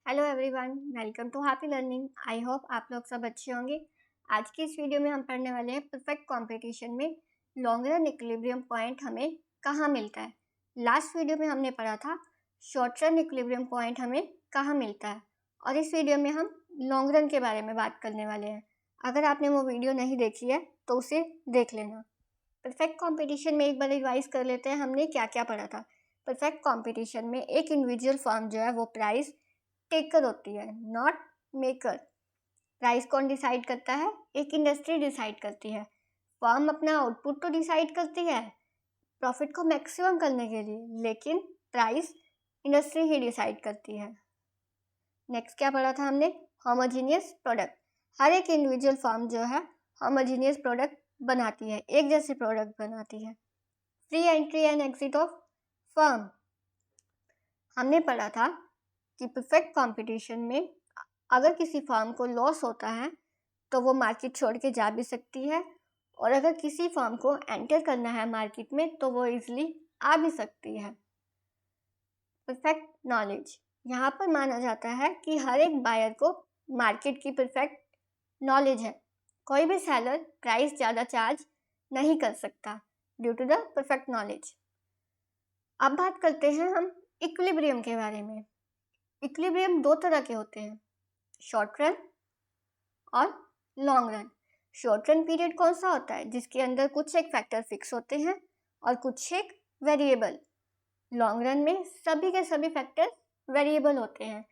Hello everyone, welcome to happy learning. I hope आप लोग सब अच्छे होंगे। आज की इस वीडियो में हम पढ़ने वाले हैं परफेक्ट कंपटीशन में लॉन्ग रन इक्विलिब्रियम पॉइंट हमें कहाँ मिलता है। लास्ट वीडियो में हमने पढ़ा था शॉर्ट रन इक्विलिब्रियम पॉइंट हमें कहाँ मिलता है, और इस वीडियो में हम लॉन्ग रन के बारे में बात करने वाले हैं। अगर आपने वो वीडियो नहीं देखी है तो उसे देख लेना। परफेक्ट कॉम्पिटिशन में एक बार रिवाइज कर लेते हैं हमने क्या क्या पढ़ा था। परफेक्ट कॉम्पिटिशन में एक इंडिविजुअल फर्म जो है वो प्राइस टेकर होती है, नॉट मेकर। प्राइस कौन डिसाइड करता है? एक इंडस्ट्री डिसाइड करती है। फर्म अपना आउटपुट तो डिसाइड करती है प्रॉफिट को मैक्सिमम करने के लिए, लेकिन प्राइस इंडस्ट्री ही डिसाइड करती है। नेक्स्ट क्या पढ़ा था हमने? Homogeneous product. हर एक इंडिविजुअल फर्म जो है होमोजीनियस प्रोडक्ट बनाती है, एक जैसे प्रोडक्ट बनाती है। Free entry and exit of firm. हमने पढ़ा था कि परफेक्ट कंपटीशन में अगर किसी फर्म को लॉस होता है तो वो मार्केट छोड़ के जा भी सकती है, और अगर किसी फर्म को एंटर करना है मार्केट में तो वो इजीली आ भी सकती है। Perfect knowledge. यहाँ पर माना जाता है कि हर एक बायर को मार्केट की परफेक्ट नॉलेज है। कोई भी सेलर प्राइस ज़्यादा चार्ज नहीं कर सकता due to the perfect knowledge. अब बात करते हैं हम इक्विलिब्रियम के बारे में। इक्विलिब्रियम दो तरह के होते हैं, शॉर्ट रन और long run. Short run period कौन सा होता है? जिसके अंदर कुछ एक फैक्टर फिक्स होते हैं और कुछ एक वेरिएबल। लॉन्ग रन में सभी के सभी फैक्टर वेरिएबल होते हैं।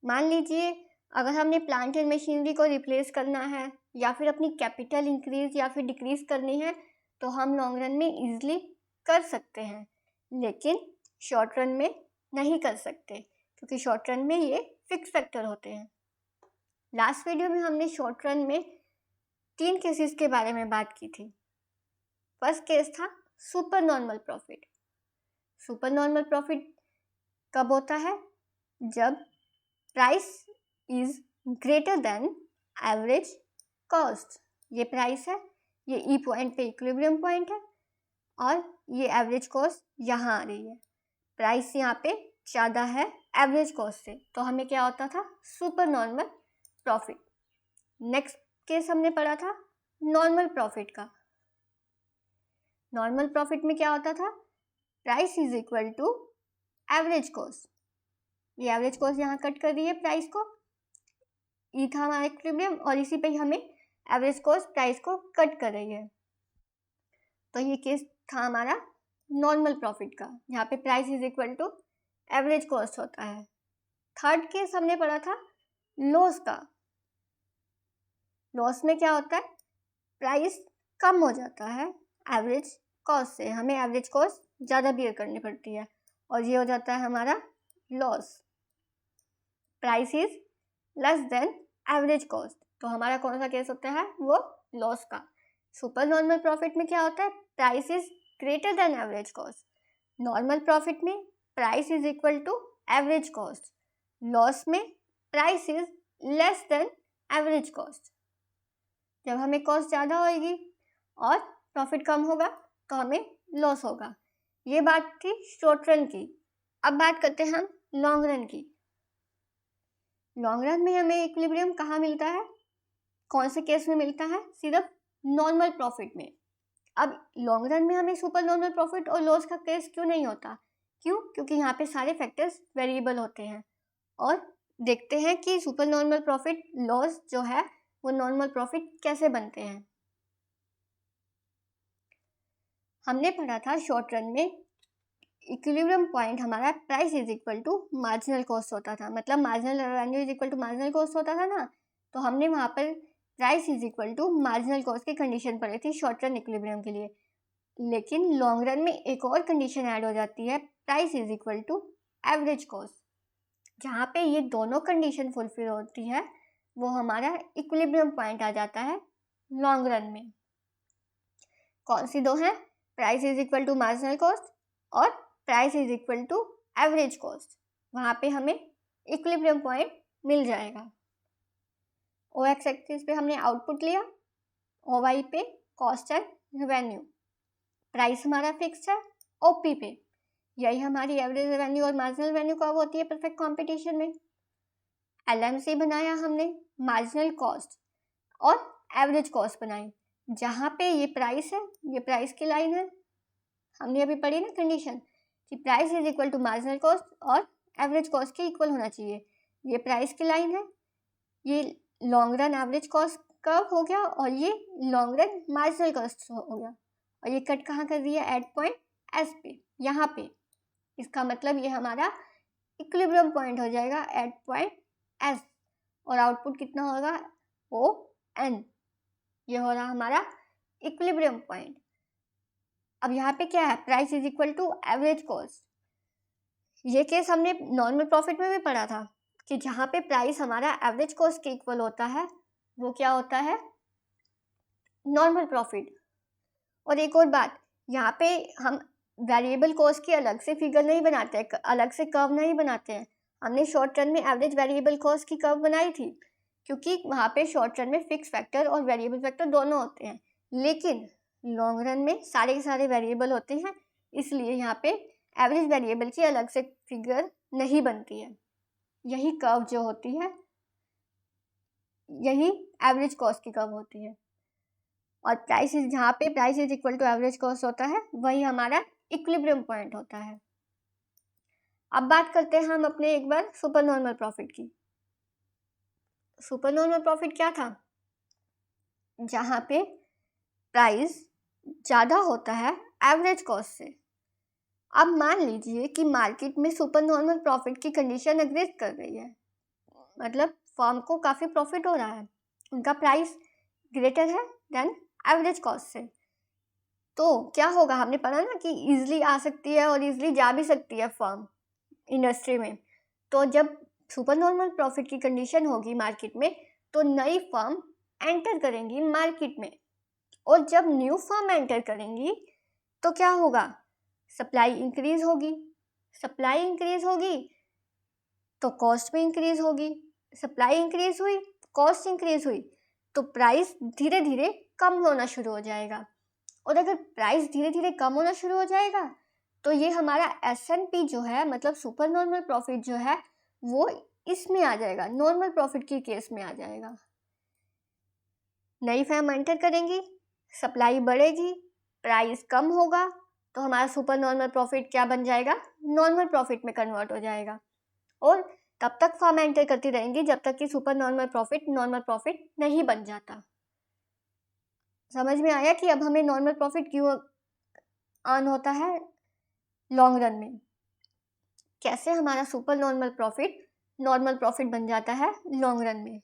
मान लीजिए अगर हमने प्लांट एंड मशीनरी को रिप्लेस करना है या फिर अपनी कैपिटल इंक्रीज या फिर डिक्रीज करनी है तो हम लॉन्ग रन में इजीली कर सकते हैं, लेकिन शॉर्ट रन में नहीं कर सकते क्योंकि शॉर्ट रन में ये फिक्स फैक्टर होते हैं। लास्ट वीडियो में हमने शॉर्ट रन में 3 केसेस के बारे में बात की थी। फर्स्ट केस था super normal profit. Super normal profit कब होता है? जब price is greater than average cost. ये प्राइस है, ये ई पॉइंट पे इक्विलिब्रियम पॉइंट है, और ये एवरेज कॉस्ट यहाँ आ रही है। प्राइस यहाँ पे ज़्यादा है एवरेज कॉस्ट से, तो हमें क्या होता था? Super normal profit. Next case हमने पढ़ा था नॉर्मल प्रॉफिट का। नॉर्मल प्रॉफिट में क्या होता था? Price is equal to average cost. ये एवरेज कॉस्ट यहाँ कट कर रही है प्राइस को, ई था हमारा इक्विलिब्रियम और इसी पे हमें एवरेज कॉस्ट प्राइस को कट कर रही है। तो ये केस था हमारा नॉर्मल प्रॉफिट का, यहाँ पे price is equal to average cost होता है। थर्ड केस हमने पढ़ा था लॉस का। लॉस में क्या होता है? प्राइस कम हो जाता है एवरेज कॉस्ट से, हमें एवरेज कॉस्ट ज़्यादा बियर करनी पड़ती है और ये हो जाता है हमारा loss. Price is less than average cost, तो हमारा कौन सा केस होता है? वो लॉस का। सुपर नॉर्मल प्रॉफिट में क्या होता है? Price is greater than average cost. Normal profit में price is equal to average cost. Loss में price is less than average cost. जब हमें कॉस्ट ज़्यादा होगी और प्रॉफिट कम होगा तो हमें लॉस होगा। ये बात थी शॉर्ट रन की। अब बात करते हैं हम लॉन्ग रन की। लॉन्ग रन में हमें इक्विलिब्रियम कहाँ मिलता है? कौन से केस में मिलता है? सिर्फ नॉर्मल प्रॉफिट में। अब लॉन्ग रन में हमें सुपर नॉर्मल प्रॉफिट और लॉस का केस क्यों नहीं होता? क्यों? क्योंकि यहाँ पे सारे फैक्टर्स वेरिएबल होते हैं। और देखते हैं कि सुपर नॉर्मल प्रॉफिट लॉस जो है वो नॉर्मल प्रॉफिट कैसे बनते हैं। हमने पढ़ा था शॉर्ट रन में इक्विलिब्रियम पॉइंट हमारा price is equal to marginal cost होता था, मतलब marginal revenue is equal to marginal cost होता था ना, तो हमने वहाँ पर price is equal to marginal cost की कंडीशन पढ़ी थी शॉर्ट रन इक्विलिब्रियम के लिए। लेकिन लॉन्ग रन में एक और कंडीशन ऐड हो जाती है, price is equal to average cost. जहाँ पे ये दोनों कंडीशन फुलफिल होती है वो हमारा इक्विलिब्रियम पॉइंट आ जाता है लॉन्ग रन में। कौन सी दो हैं? Price is equal to marginal cost और price is equal to average cost. वहाँ पे हमें इक्विलिब्रियम पॉइंट मिल जाएगा। ओ एक्स एक्सिस पे हमने आउटपुट लिया, ओ वाई पे कॉस्ट एंड रेवेन्यू। प्राइस हमारा फिक्स्ड है ओपी पे। यही हमारी एवरेज रेवेन्यू और मार्जिनल रेवेन्यू कब होती है परफेक्ट कंपटीशन में? LMC बनाया हमने, मार्जिनल कॉस्ट और एवरेज कॉस्ट बनाई। जहाँ पे ये प्राइस है, ये प्राइस की लाइन है, हमने अभी पढ़ी ना कंडीशन कि price is equal to marginal cost और एवरेज कॉस्ट के इक्वल होना चाहिए। ये प्राइस की लाइन है, ये long run average cost curve हो गया और ये लॉन्ग रन मार्जिनल कॉस्ट हो गया। और ये कट कहाँ कर दिया? एट पॉइंट एस पे, यहाँ पे। इसका मतलब ये हमारा इक्विलिब्रियम पॉइंट हो जाएगा एट पॉइंट एस। और आउटपुट कितना होगा? O N. ये हो रहा हमारा इक्विलिब्रियम पॉइंट। अब यहाँ पे क्या है? Price is equal to average cost. ये केस हमने नॉर्मल प्रॉफिट में भी पढ़ा था कि जहाँ पे प्राइस हमारा एवरेज कॉस्ट के इक्वल होता है वो क्या होता है? Normal profit. और एक और बात, यहाँ पे हम वेरिएबल कॉस्ट की अलग से फिगर नहीं बनाते हैं, अलग से कर्व नहीं बनाते हैं। हमने शॉर्ट रन में एवरेज वेरिएबल कॉस्ट की कर्व बनाई थी क्योंकि वहाँ पे शॉर्ट रन में फिक्स फैक्टर और वेरिएबल फैक्टर दोनों होते हैं, लेकिन लॉन्ग रन में सारे के सारे वेरिएबल होते हैं, इसलिए यहाँ पे एवरेज वेरिएबल की अलग से फिगर नहीं बनती है। यही कर्व जो होती है, यही एवरेज कॉस्ट की कर्व होती है। और प्राइस इज, जहाँ पे price is equal to average cost होता है वही हमारा इक्विलिब्रियम पॉइंट होता है। अब बात करते हैं हम अपने एक बार सुपर नॉर्मल प्रॉफिट की। सुपर नॉर्मल प्रॉफिट क्या था? जहाँ पे प्राइस ज़्यादा होता है एवरेज कॉस्ट से। अब मान लीजिए कि मार्केट में सुपर नॉर्मल प्रॉफिट की कंडीशन एग्जिस्ट कर रही है, मतलब फर्म को काफ़ी प्रॉफिट हो रहा है, उनका प्राइस ग्रेटर है देन एवरेज कॉस्ट से। तो क्या होगा? हमने पढ़ा ना कि ईजिली आ सकती है और ईजिली जा भी सकती है फर्म इंडस्ट्री में। तो जब सुपर नॉर्मल प्रॉफिट की कंडीशन होगी मार्केट में तो नई फर्म एंटर करेंगी मार्केट में, और जब न्यू फर्म एंटर करेंगी तो क्या होगा? सप्लाई इंक्रीज होगी। सप्लाई इंक्रीज होगी तो कॉस्ट भी इंक्रीज होगी। सप्लाई इंक्रीज हुई, कॉस्ट इंक्रीज हुई, तो प्राइस धीरे धीरे कम होना शुरू हो जाएगा। और अगर प्राइस धीरे धीरे कम होना शुरू हो जाएगा तो ये हमारा S&P जो है, मतलब सुपर नॉर्मल प्रॉफिट जो है, वो इसमें आ जाएगा, नॉर्मल प्रॉफिट की केस में आ जाएगा। नई फर्म एंटर करेंगी, सप्लाई बढ़ेगी, प्राइस कम होगा, तो हमारा सुपर नॉर्मल प्रॉफिट क्या बन जाएगा? नॉर्मल प्रॉफिट में कन्वर्ट हो जाएगा। और तब तक फर्म एंटर करती रहेंगी जब तक कि super normal profit normal profit नहीं बन जाता। समझ में आया कि अब हमें नॉर्मल प्रॉफिट क्यों अर्न होता है लॉन्ग रन में, कैसे हमारा super normal profit normal profit बन जाता है लॉन्ग रन में।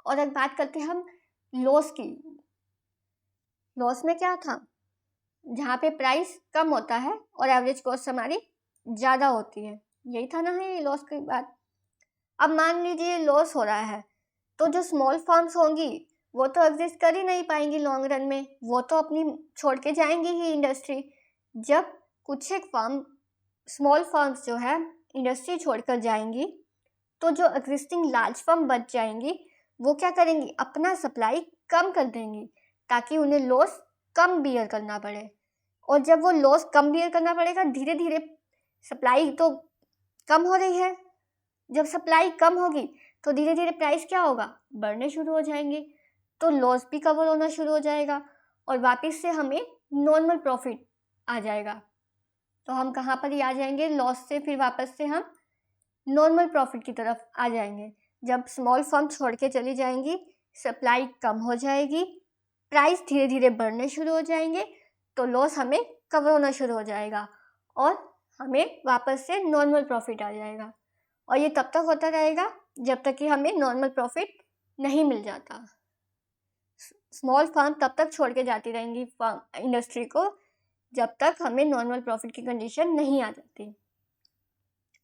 और अब बात करते हैं हम लॉस की। लॉस में क्या था? जहाँ पे प्राइस कम होता है और एवरेज कॉस्ट हमारी ज़्यादा होती है, यही था ना ये लॉस की बात। अब मान लीजिए लॉस हो रहा है तो जो स्मॉल फार्म्स होंगी वो तो एग्जिस्ट कर ही नहीं पाएंगी लॉन्ग रन में, वो तो अपनी छोड़ के जाएंगी ही इंडस्ट्री। जब कुछ एक फार्म, स्मॉल फार्म्स जो है, इंडस्ट्री छोड़कर जाएंगी तो जो एग्जिस्टिंग लार्ज फार्म बच जाएंगी वो क्या करेंगी? अपना सप्लाई कम कर देंगी ताकि उन्हें लॉस कम बियर करना पड़े। और जब वो लॉस कम बियर करना पड़ेगा, धीरे धीरे सप्लाई तो कम हो रही है, जब सप्लाई कम होगी तो धीरे धीरे प्राइस क्या होगा? बढ़ने शुरू हो जाएंगे, तो लॉस भी कवर होना शुरू हो जाएगा और वापस से हमें नॉर्मल प्रॉफिट आ जाएगा। तो हम कहाँ पर ही आ जाएंगे? लॉस से फिर वापस से हम नॉर्मल प्रॉफिट की तरफ आ जाएंगे। जब स्मॉल फर्म छोड़ के चली जाएंगी, सप्लाई कम हो जाएगी, प्राइस धीरे धीरे बढ़ने शुरू हो जाएंगे, तो लॉस हमें कवर होना शुरू हो जाएगा और हमें वापस से नॉर्मल प्रॉफिट आ जाएगा। और ये तब तक होता रहेगा जब तक कि हमें नॉर्मल प्रॉफिट नहीं मिल जाता। स्मॉल फर्म तब तक छोड़ के जाती रहेंगी फर्म इंडस्ट्री को जब तक हमें नॉर्मल प्रॉफिट की कंडीशन नहीं आ जाती।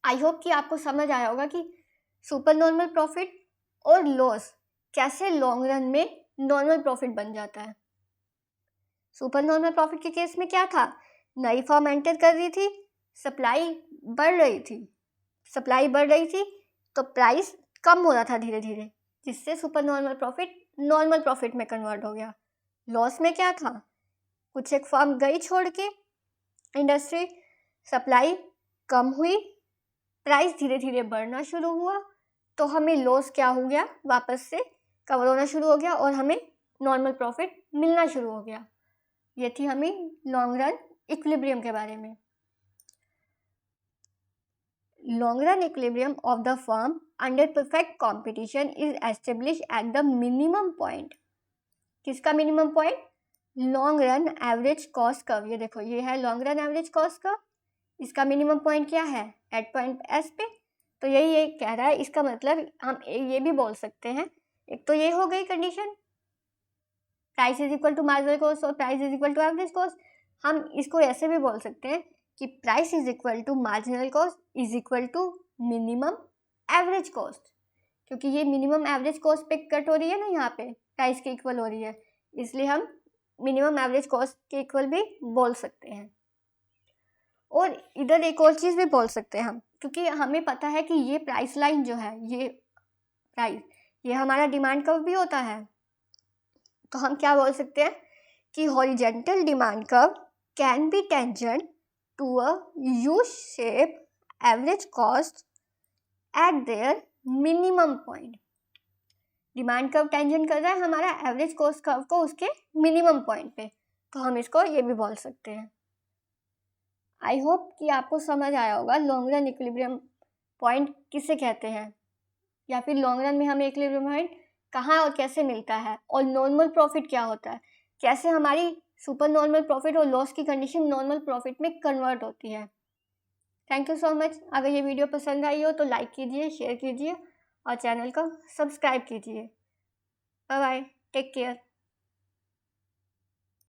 आई होप कि आपको समझ आया होगा कि सुपर नॉर्मल प्रॉफिट और लॉस कैसे लॉन्ग रन में नॉर्मल प्रॉफिट बन जाता है। सुपर नॉर्मल प्रॉफिट के केस में क्या था? नई फर्म एंटर कर रही थी, सप्लाई बढ़ रही थी, सप्लाई बढ़ रही थी तो प्राइस कम हो रहा था धीरे धीरे, जिससे super normal profit normal profit में कन्वर्ट हो गया। लॉस में क्या था? कुछ एक फर्म गई छोड़ के इंडस्ट्री, सप्लाई कम हुई, प्राइस धीरे धीरे बढ़ना शुरू हुआ, तो हमें लॉस क्या हो गया, वापस से कवर होना शुरू हो गया और हमें नॉर्मल प्रॉफिट मिलना शुरू हो गया। ये थी हमें लॉन्ग रन इक्विलिब्रियम के बारे में। Long run equilibrium of the firm under perfect competition is establish at the minimum point. किसका minimum point? Long run average cost curve. ये देखो, ये है long run average cost curve. इसका मिनिमम पॉइंट क्या है? एट पॉइंट एस पे। तो यही ये कह रहा है। इसका मतलब हम ये भी बोल सकते हैं, एक तो ये हो गई condition, price is equal to marginal cost और price is equal to average cost. हम इसको ऐसे भी बोल सकते हैं कि price is equal to marginal cost is equal to minimum average cost, क्योंकि ये मिनिमम एवरेज कॉस्ट पे कट हो रही है ना, यहाँ पे प्राइस के इक्वल हो रही है, इसलिए हम मिनिमम एवरेज कॉस्ट के इक्वल भी बोल सकते हैं। और इधर एक और चीज़ भी बोल सकते हैं हम, क्योंकि हमें पता है कि ये प्राइस लाइन जो है, ये प्राइस, ये हमारा डिमांड कर्व भी होता है। तो हम क्या बोल सकते हैं कि horizontal demand curve can be tangent to a U shape average cost at their minimum point. Demand curve tangent कर रहा है हमारा एवरेज कॉस्ट कर्व को उसके मिनिमम पॉइंट पे, तो हम इसको ये भी बोल सकते हैं। आई होप कि आपको समझ आया होगा लॉन्ग रन इक्विलिब्रियम पॉइंट किसे कहते हैं, या फिर लॉन्ग रन में हमें इक्विलिब्रियम पॉइंट कहाँ और कैसे मिलता है, और नॉर्मल प्रॉफिट क्या होता है, कैसे हमारी सुपर नॉर्मल प्रॉफिट और लॉस की कंडीशन नॉर्मल प्रॉफिट में कन्वर्ट होती है। Thank you so much. अगर ये वीडियो पसंद आई हो तो लाइक कीजिए, शेयर कीजिए और चैनल को सब्सक्राइब कीजिए। Bye bye, take care.